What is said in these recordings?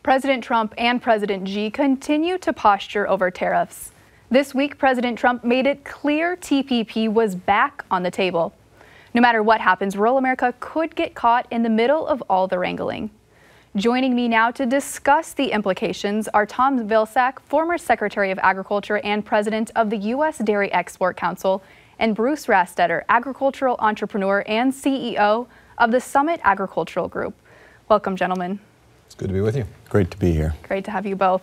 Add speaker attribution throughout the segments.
Speaker 1: President Trump and President Xi continue to posture over tariffs. This week, President Trump made it clear TPP was back on the table. No matter what happens, rural America could get caught in the middle of all the wrangling. Joining me now to discuss the implications are MtoM Vilsack, former Secretary of Agriculture and President of the U.S. Dairy Export Council, and Bruce Rastetter, agricultural entrepreneur and CEO of the Summit Agricultural Group. Welcome, gentlemen.
Speaker 2: It's good to be with you.
Speaker 3: Great to be here.
Speaker 1: Great to have you both.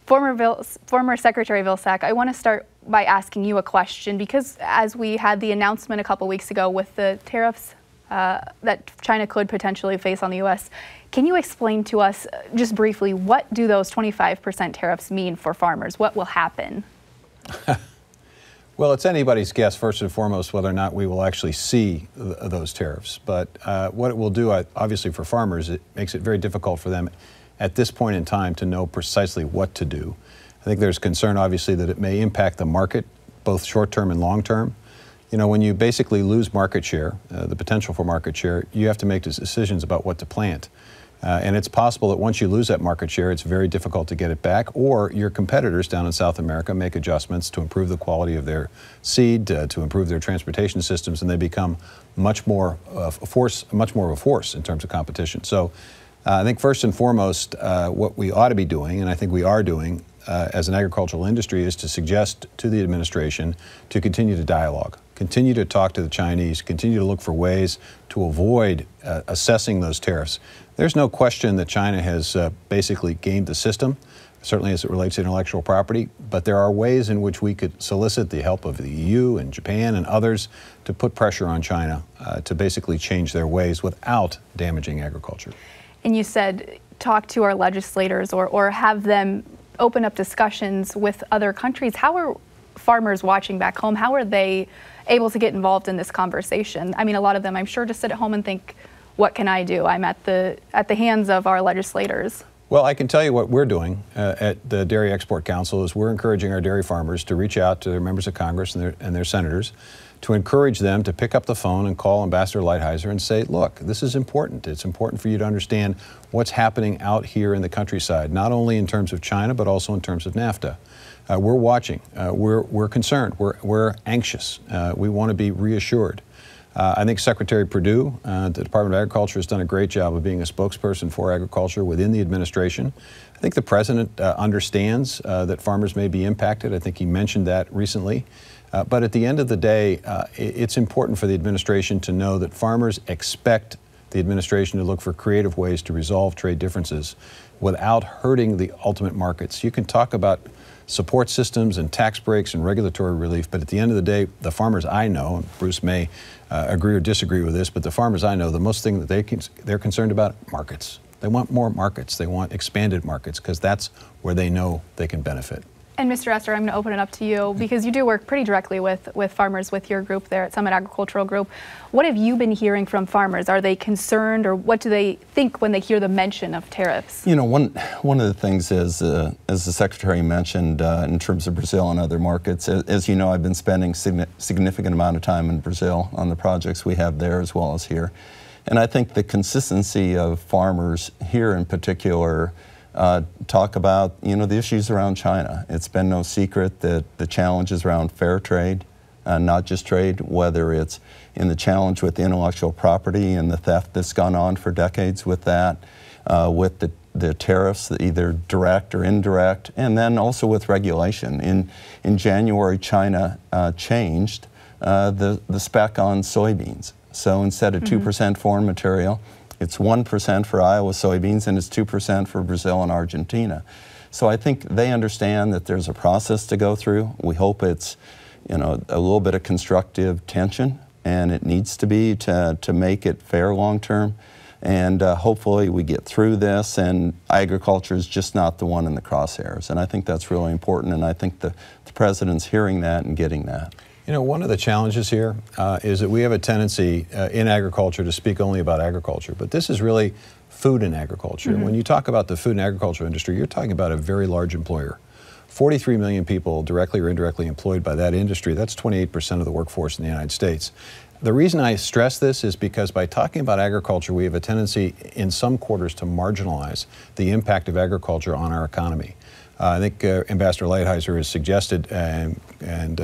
Speaker 1: Former Secretary Vilsack, I want to start by asking you a question, because as we had the announcement a couple weeks ago with the tariffs that China could potentially face on the U.S., can you explain to us just briefly, what do those 25% tariffs mean for farmers? What will happen?
Speaker 2: Well, it's anybody's guess, first and foremost, whether or not we will actually see those tariffs. But what it will do, obviously, for farmers, it makes it very difficult for them at this point in time to know precisely what to do. I think there's concern, obviously, that it may impact the market, both short-term and long-term. You know, when you basically lose market share, the potential for market share, you have to make decisions about what to plant. And it's possible that once you lose that market share, it's very difficult to get it back, or your competitors down in South America make adjustments to improve the quality of their seed, to improve their transportation systems, and they become much more of a force in terms of competition. So I think first and foremost, what we ought to be doing, and I think we are doing as an agricultural industry, is to suggest to the administration to continue to dialogue, continue to talk to the Chinese, continue to look for ways to avoid assessing those tariffs. There's no question that China has basically gamed the system, certainly as it relates to intellectual property, but there are ways in which we could solicit the help of the EU and Japan and others to put pressure on China to basically change their ways without damaging agriculture. And
Speaker 1: you said talk to our legislators or have them open up discussions with other countries. How are farmers watching back home? How are they able to get involved in this conversation? I mean, a lot of them, I'm sure, just sit at home and think, what can I do? I'm at the hands of our legislators.
Speaker 2: Well, I can tell you what we're doing at the Dairy Export Council is we're encouraging our dairy farmers to reach out to their members of Congress and their senators, to encourage them to pick up the phone and call Ambassador Lighthizer and say, look, this is important. It's important for you to understand what's happening out here in the countryside, not only in terms of China, but also in terms of NAFTA. We're watching. We're concerned. We're anxious. We want to be reassured. I think Secretary Perdue, the Department of Agriculture, has done a great job of being a spokesperson for agriculture within the administration. I think the President understands that farmers may be impacted. I think he mentioned that recently. But at the end of the day, it's important for the administration to know that farmers expect the administration to look for creative ways to resolve trade differences without hurting the ultimate markets. You can talk about support systems and tax breaks and regulatory relief, but at the end of the day, the farmers I know, and Bruce may agree or disagree with this, but the farmers I know, the most thing that they're concerned about, markets. They want more markets. They want expanded markets, because that's where they know they can benefit.
Speaker 1: And Mr. Esther, I'm going to open it up to you, because you do work pretty directly with farmers with your group there at Summit Agricultural Group. What have you been hearing from farmers? Are they concerned, or what do they think when they hear the mention of tariffs?
Speaker 3: You know, one of the things is, as the Secretary mentioned, in terms of Brazil and other markets, as you know, I've been spending significant amount of time in Brazil on the projects we have there as well as here. And I think the consistency of farmers here in particular talk about, you know, the issues around China. It's been no secret that the challenges around fair trade, not just trade, whether it's in the challenge with intellectual property and the theft that's gone on for decades with that, with the tariffs, either direct or indirect, and then also with regulation. In January, China changed the spec on soybeans. So instead of 2% foreign material, it's 1% for Iowa soybeans, and it's 2% for Brazil and Argentina. So I think they understand that there's a process to go through. We hope it's, you know, a little bit of constructive tension, and it needs to be to make it fair long term. And hopefully we get through this, and agriculture is just not the one in the crosshairs. And I think that's really important, and I think the President's hearing that and getting that.
Speaker 2: You know, one of the challenges here is that we have a tendency in agriculture to speak only about agriculture, but this is really food and agriculture. And when you talk about the food and agriculture industry, you're talking about a very large employer. 43 million people directly or indirectly employed by that industry. That's 28% of the workforce in the United States. The reason I stress this is because by talking about agriculture, we have a tendency in some quarters to marginalize the impact of agriculture on our economy. I think Ambassador Lighthizer has suggested, and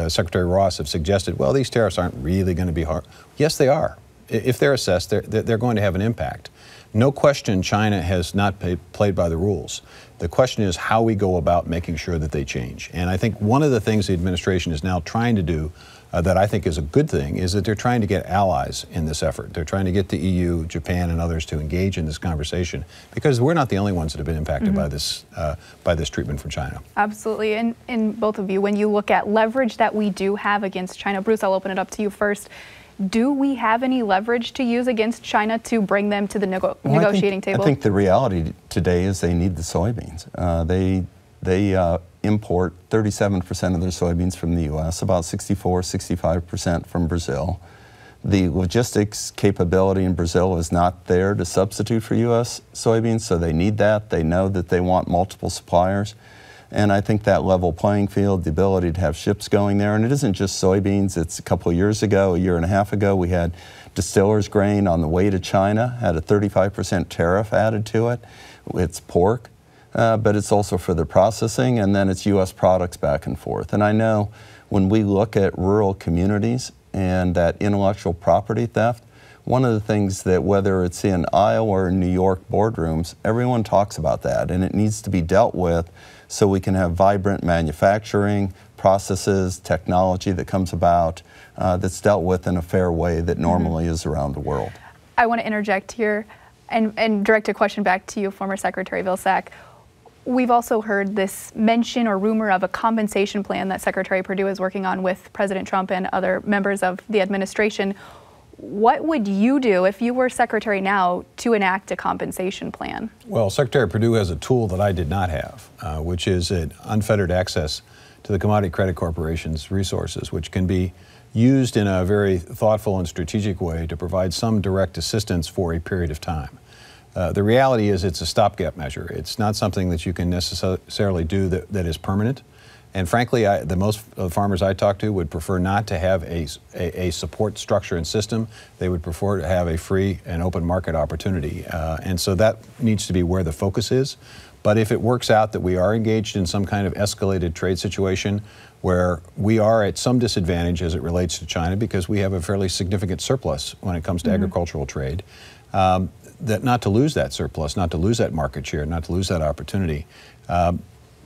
Speaker 2: Secretary Ross have suggested, well, these tariffs aren't really going to be hard. Yes, they are. If they're assessed, they're going to have an impact. No question China has not played by the rules. The question is how we go about making sure that they change. And I think one of the things the administration is now trying to do that I think is a good thing is that they're trying to get allies in this effort. They're trying to get the EU, Japan, and others to engage in this conversation because we're not the only ones that have been impacted by this treatment from China.
Speaker 1: Absolutely. And both of you, when you look at leverage that we do have against China, Bruce, I'll open it up to you first. Do we have any leverage to use against China to bring them to the negotiating table?
Speaker 3: I think the reality today is they need the soybeans. They import 37% of their soybeans from the U.S., about 65% from Brazil. The logistics capability in Brazil is not there to substitute for U.S. soybeans, so they need that. They know that they want multiple suppliers. And I think that level playing field, the ability to have ships going there, and it isn't just soybeans. It's a couple of years ago, a year and a half ago, we had distillers grain on the way to China, had a 35% tariff added to it. It's pork, but it's also for the processing, and then it's U.S. products back and forth. And I know when we look at rural communities and that intellectual property theft, one of the things that whether it's in Iowa or New York boardrooms, everyone talks about that, and it needs to be dealt with so we can have vibrant manufacturing, processes, technology that comes about that's dealt with in a fair way that normally is around the world.
Speaker 1: I want to interject here and direct a question back to you, former Secretary Vilsack. We've also heard this mention or rumor of a compensation plan that Secretary Perdue is working on with President Trump and other members of the administration. What would you do if you were Secretary now to enact a compensation plan?
Speaker 2: Well, Secretary Perdue has a tool that I did not have, which is an unfettered access to the Commodity Credit Corporation's resources, which can be used in a very thoughtful and strategic way to provide some direct assistance for a period of time. The reality is it's a stopgap measure. It's not something that you can necessarily do that is permanent. And frankly, the most farmers I talk to would prefer not to have a support structure and system. They would prefer to have a free and open market opportunity. And so that needs to be where the focus is. But if it works out that we are engaged in some kind of escalated trade situation where we are at some disadvantage as it relates to China because we have a fairly significant surplus when it comes to agricultural trade, that not to lose that surplus, not to lose that market share, not to lose that opportunity.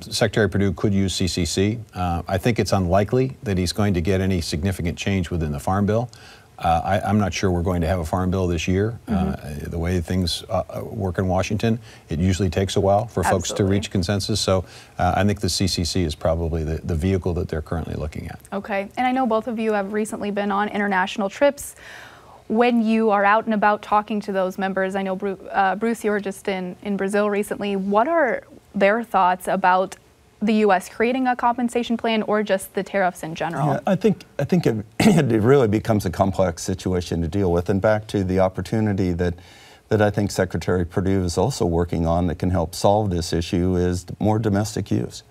Speaker 2: Secretary Perdue could use CCC. I think it's unlikely that he's going to get any significant change within the Farm Bill. I'm not sure we're going to have a Farm Bill this year. The way things work in Washington, it usually takes a while for folks to reach consensus. So I think the CCC is probably the vehicle that they're currently looking at.
Speaker 1: Okay, and I know both of you have recently been on international trips. When you are out and about talking to those members, I know Bruce, you were just in Brazil recently. What are their thoughts about the U.S. creating a compensation plan or just the tariffs in general?
Speaker 3: Yeah, I think it really becomes a complex situation to deal with. And back to the opportunity that I think Secretary Perdue is also working on that can help solve this issue is more domestic use.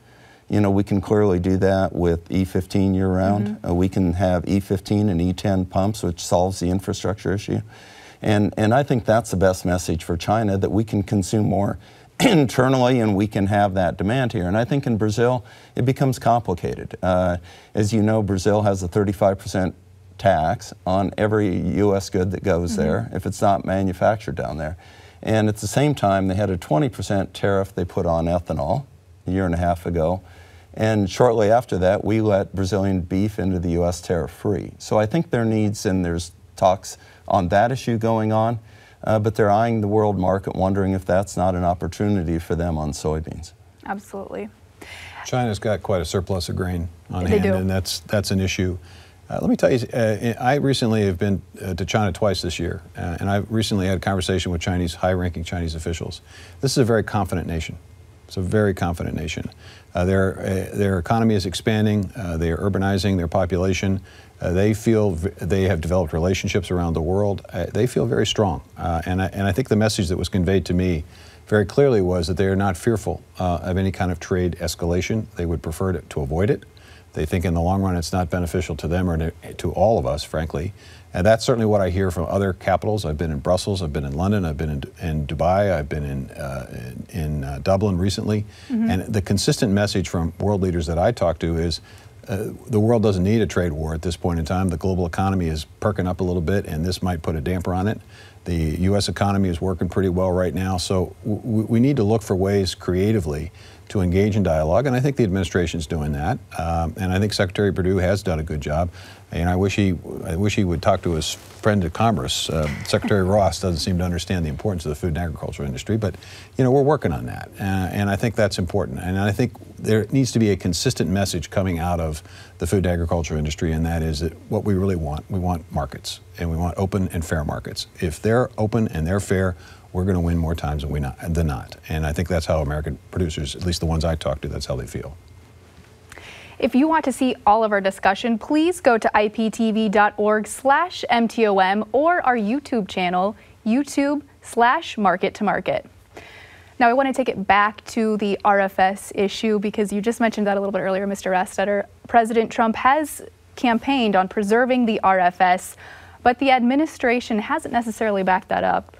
Speaker 3: You know, we can clearly do that with E15 year-round. We can have E15 and E10 pumps, which solves the infrastructure issue. And I think that's the best message for China, that we can consume more internally and we can have that demand here. And I think in Brazil, it becomes complicated. As you know, Brazil has a 35% tax on every U.S. good that goes there if it's not manufactured down there. And at the same time, they had a 20% tariff they put on ethanol a year and a half ago. And shortly after that, we let Brazilian beef into the U.S. tariff-free. So I think there needs, and there's talks on that issue going on, but they're eyeing the world market, wondering if that's not an opportunity for them on soybeans.
Speaker 1: Absolutely.
Speaker 2: China's got quite a surplus of grain on hand, and that's an issue. Let me tell you, I recently have been to China twice this year, and I recently had a conversation with high-ranking Chinese officials. This is a very confident nation. It's a very confident nation. Their economy is expanding. They are urbanizing their population. They feel they have developed relationships around the world. They feel very strong. And I think the message that was conveyed to me very clearly was that they are not fearful of any kind of trade escalation. They would prefer to avoid it. They think in the long run it's not beneficial to them or to all of us, frankly. And that's certainly what I hear from other capitals. I've been in Brussels, I've been in London, I've been in Dubai, I've been in Dublin recently. And the consistent message from world leaders that I talk to is the world doesn't need a trade war at this point in time. The global economy is perking up a little bit, and this might put a damper on it. The U.S. economy is working pretty well right now, so we need to look for ways creatively to engage in dialogue, and I think the administration's doing that. And I think Secretary Perdue has done a good job. And I wish he would talk to his friend at Congress. Secretary Ross doesn't seem to understand the importance of the food and agriculture industry, but we're working on that, and I think that's important. And I think there needs to be a consistent message coming out of the food and agriculture industry, and that is that what we really want. We want markets, and we want open and fair markets. If they're open and they're fair, we're going to win more times than not. And I think that's how American producers, at least the ones I talk to, that's how they feel.
Speaker 1: If you want to see all of our discussion, please go to iptv.org/MtoM or our YouTube channel, YouTube/Market to Market. Now, I want to take it back to the RFS issue because you just mentioned that a little bit earlier, Mr. Rastetter. President Trump has campaigned on preserving the RFS, but the administration hasn't necessarily backed that up.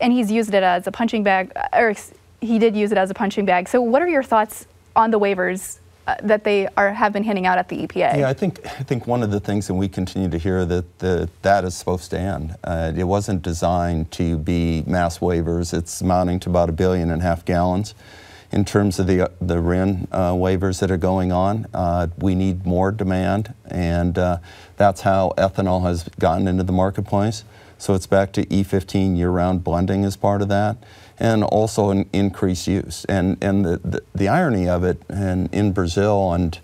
Speaker 1: And he's used it as a punching bag, or he did use it as a punching bag. So what are your thoughts on the waivers that they have been handing out at the EPA?
Speaker 3: Yeah, I think one of the things that we continue to hear that is supposed to end. It wasn't designed to be mass waivers. It's amounting to about 1.5 billion gallons. In terms of the RIN waivers that are going on, we need more demand, and that's how ethanol has gotten into the marketplace. So it's back to E15 year-round blending as part of that, and also an increased use. And the irony of it, and in Brazil and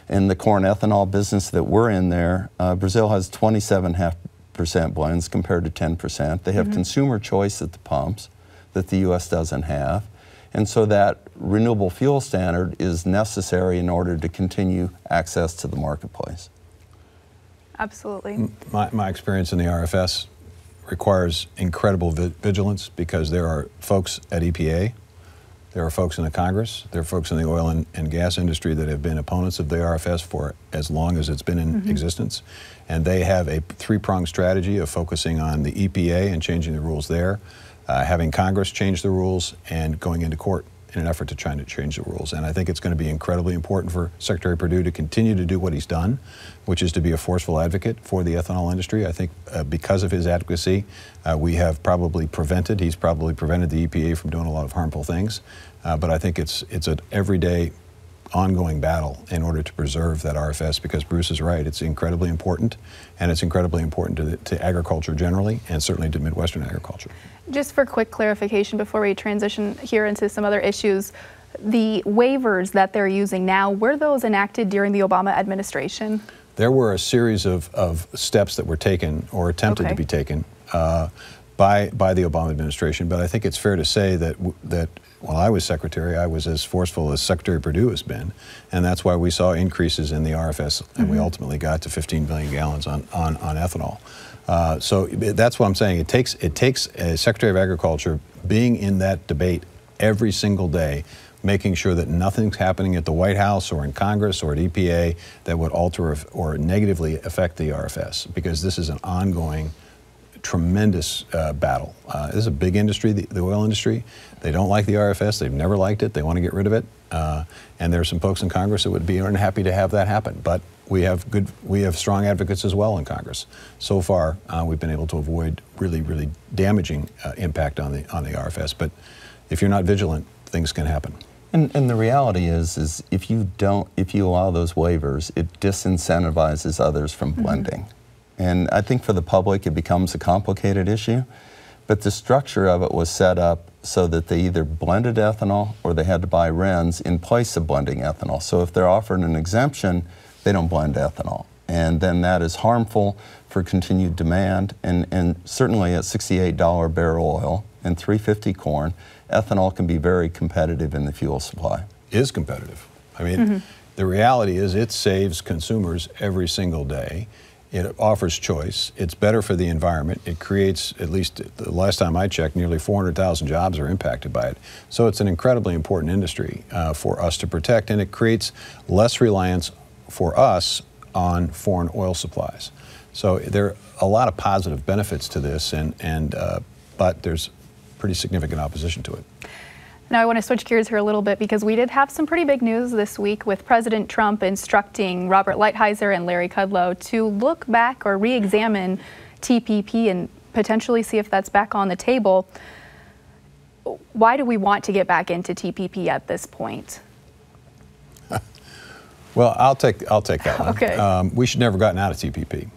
Speaker 3: in the corn ethanol business that we're in there, Brazil has 27.5% blends compared to 10%. They have consumer choice at the pumps that the U.S. doesn't have. And so that renewable fuel standard is necessary in order to continue access to the marketplace.
Speaker 1: Absolutely.
Speaker 2: My experience in the RFS requires incredible vigilance because there are folks at EPA, there are folks in the Congress, there are folks in the oil and gas industry that have been opponents of the RFS for as long as it's been in existence. And they have a three-pronged strategy of focusing on the EPA and changing the rules there, having Congress change the rules, and going into court in an effort to try to change the rules. And I think it's going to be incredibly important for Secretary Perdue to continue to do what he's done, which is to be a forceful advocate for the ethanol industry. I think because of his advocacy, he's probably prevented the EPA from doing a lot of harmful things. But I think it's an everyday ongoing battle in order to preserve that RFS, because Bruce is right, it's incredibly important, and it's incredibly important to agriculture generally, and certainly to Midwestern agriculture.
Speaker 1: Just for quick clarification before we transition here into some other issues, the waivers that they're using now, were those enacted during the Obama administration?
Speaker 2: There were a series of steps that were taken or attempted to be taken by the Obama administration, but I think it's fair to say that while I was secretary, I was as forceful as Secretary Perdue has been, and that's why we saw increases in the RFS, and we ultimately got to 15 billion gallons on ethanol. So that's what I'm saying. It takes a Secretary of Agriculture being in that debate every single day, making sure that nothing's happening at the White House or in Congress or at EPA that would alter or negatively affect the RFS, because this is an ongoing, tremendous battle. This is a big industry, the oil industry. They don't like the RFS. They've never liked it. They want to get rid of it. And there are some folks in Congress that would be unhappy to have that happen. But we have strong advocates as well in Congress. So far, we've been able to avoid really, really damaging impact on the RFS. But if you're not vigilant, things can happen.
Speaker 3: And the reality is if you allow those waivers, it disincentivizes others from blending. And I think for the public, it becomes a complicated issue. But the structure of it was set up so that they either blended ethanol or they had to buy RINs in place of blending ethanol. So if they're offered an exemption, they don't blend ethanol. And then that is harmful for continued demand. And certainly at $68 barrel oil and $3.50 corn, ethanol can be very competitive in the fuel supply.
Speaker 2: Is competitive. I mean, the reality is it saves consumers every single day. It offers choice. It's better for the environment. It creates, at least the last time I checked, nearly 400,000 jobs are impacted by it. So it's an incredibly important industry for us to protect, and it creates less reliance for us on foreign oil supplies. So there are a lot of positive benefits to this, but there's pretty significant opposition to it.
Speaker 1: Now I want to switch gears here a little bit because we did have some pretty big news this week with President Trump instructing Robert Lighthizer and Larry Kudlow to look back or re-examine TPP and potentially see if that's back on the table. Why do we want to get back into TPP at this point?
Speaker 2: Well, I'll take that one.
Speaker 1: Okay.
Speaker 2: We should never have gotten out of TPP.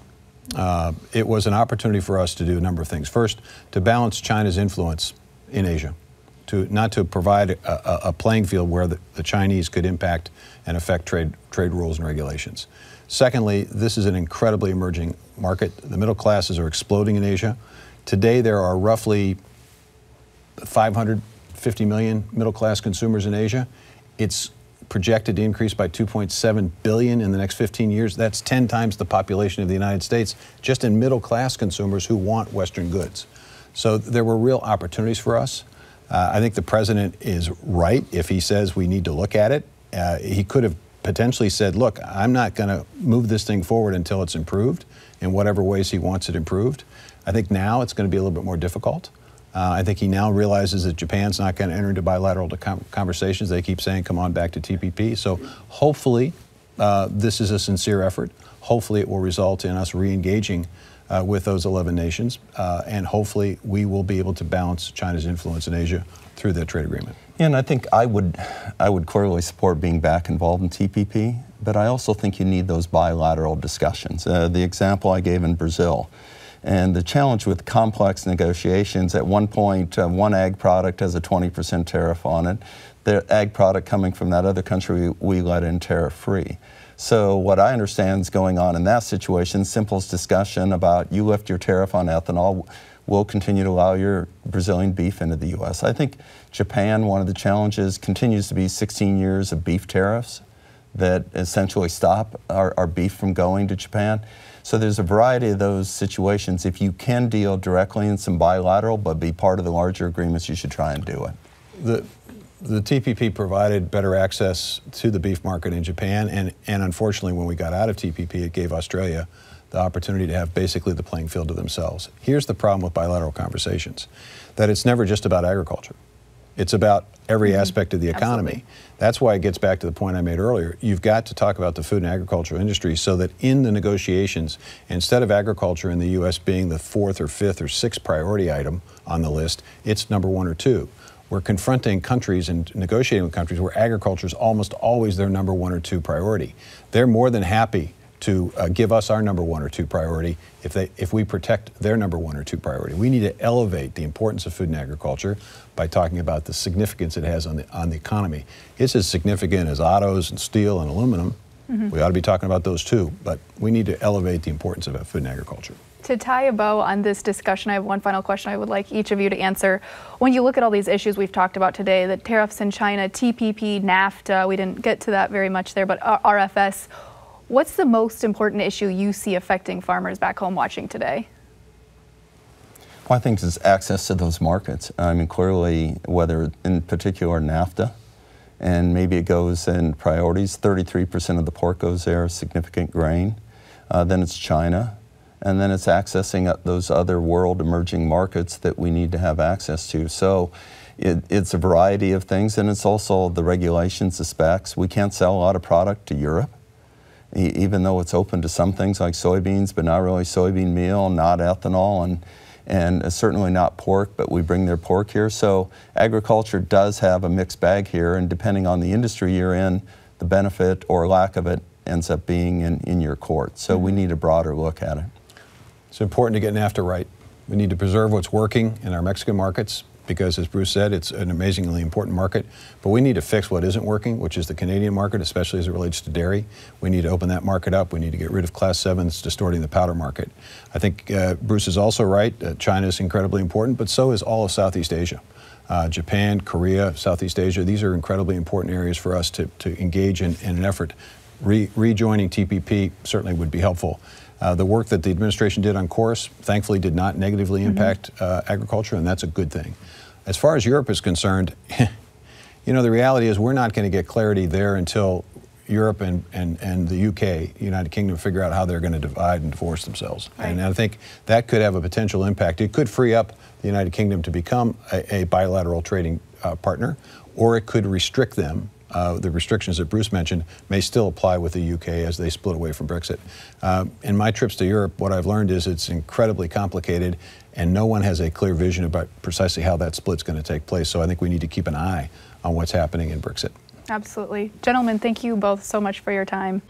Speaker 2: It was an opportunity for us to do a number of things. First, to balance China's influence in Asia, not to provide a playing field where the Chinese could impact and affect trade rules and regulations. Secondly, this is an incredibly emerging market. The middle classes are exploding in Asia. Today, there are roughly 550 million middle-class consumers in Asia. It's projected to increase by 2.7 billion in the next 15 years. That's 10 times the population of the United States, just in middle-class consumers who want Western goods. So there were real opportunities for us. I think the president is right if he says we need to look at it. He could have potentially said, look, I'm not going to move this thing forward until it's improved in whatever ways he wants it improved. I think now it's going to be a little bit more difficult. I think he now realizes that Japan's not going to enter into bilateral conversations. They keep saying, come on back to TPP. So hopefully this is a sincere effort. Hopefully it will result in us re-engaging with those 11 nations. And hopefully we will be able to balance China's influence in Asia through that trade agreement.
Speaker 3: And I think I would clearly support being back involved in TPP, but I also think you need those bilateral discussions. The example I gave in Brazil. And the challenge with complex negotiations, at one point, one ag product has a 20% tariff on it. The ag product coming from that other country, we let in tariff-free. So what I understand is going on in that situation, simplest discussion about you lift your tariff on ethanol, we'll continue to allow your Brazilian beef into the U.S. I think Japan, one of the challenges continues to be 16 years of beef tariffs that essentially stop our beef from going to Japan. So there's a variety of those situations. If you can deal directly in some bilateral, but be part of the larger agreements, you should try and do it.
Speaker 2: The TPP provided better access to the beef market in Japan, and unfortunately when we got out of TPP, it gave Australia the opportunity to have basically the playing field to themselves. Here's the problem with bilateral conversations, that it's never just about agriculture. It's about every aspect of the economy.
Speaker 1: Absolutely.
Speaker 2: That's why it gets back to the point I made earlier. You've got to talk about the food and agricultural industry so that in the negotiations, instead of agriculture in the U.S. being the 4th or 5th or 6th priority item on the list, it's number 1 or 2. We're confronting countries and negotiating with countries where agriculture is almost always their number 1 or 2 priority. They're more than happy to give us our number 1 or 2 priority if we protect their number 1 or 2 priority. We need to elevate the importance of food and agriculture by talking about the significance it has on the economy. It's as significant as autos and steel and aluminum. We ought to be talking about those too, but we need to elevate the importance of food and agriculture.
Speaker 1: To tie a bow on this discussion, I have one final question I would like each of you to answer. When you look at all these issues we've talked about today, the tariffs in China, TPP, NAFTA, we didn't get to that very much there, but RFS, what's the most important issue you see affecting farmers back home watching today?
Speaker 3: Well, I think it's access to those markets. I mean, clearly, whether in particular NAFTA, and maybe it goes in priorities, 33% of the pork goes there, significant grain. Then it's China, and then it's accessing those other world emerging markets that we need to have access to. So it's a variety of things, and it's also the regulations, the specs. We can't sell a lot of product to Europe, even though it's open to some things like soybeans, but not really soybean meal, not ethanol, and certainly not pork, but we bring their pork here. So agriculture does have a mixed bag here, and depending on the industry you're in, the benefit or lack of it ends up being in your court. So we need a broader look at it.
Speaker 2: It's important to get NAFTA right. We need to preserve what's working in our Mexican markets because, as Bruce said, it's an amazingly important market. But we need to fix what isn't working, which is the Canadian market, especially as it relates to dairy. We need to open that market up. We need to get rid of Class 7 that's distorting the powder market. I think Bruce is also right. China is incredibly important, but so is all of Southeast Asia. Japan, Korea, Southeast Asia, these are incredibly important areas for us to engage in an effort rejoining TPP certainly would be helpful. The work that the administration did on CORS, thankfully, did not negatively impact agriculture, and that's a good thing. As far as Europe is concerned, you know, the reality is we're not going to get clarity there until Europe and the UK, United Kingdom, figure out how they're going to divide and divorce themselves. Right. And I think that could have a potential impact. It could free up the United Kingdom to become a bilateral trading partner, or it could restrict them. The restrictions that Bruce mentioned may still apply with the UK as they split away from Brexit. In my trips to Europe, what I've learned is it's incredibly complicated, and no one has a clear vision about precisely how that split's going to take place. So I think we need to keep an eye on what's happening in Brexit.
Speaker 1: Absolutely. Gentlemen, thank you both so much for your time.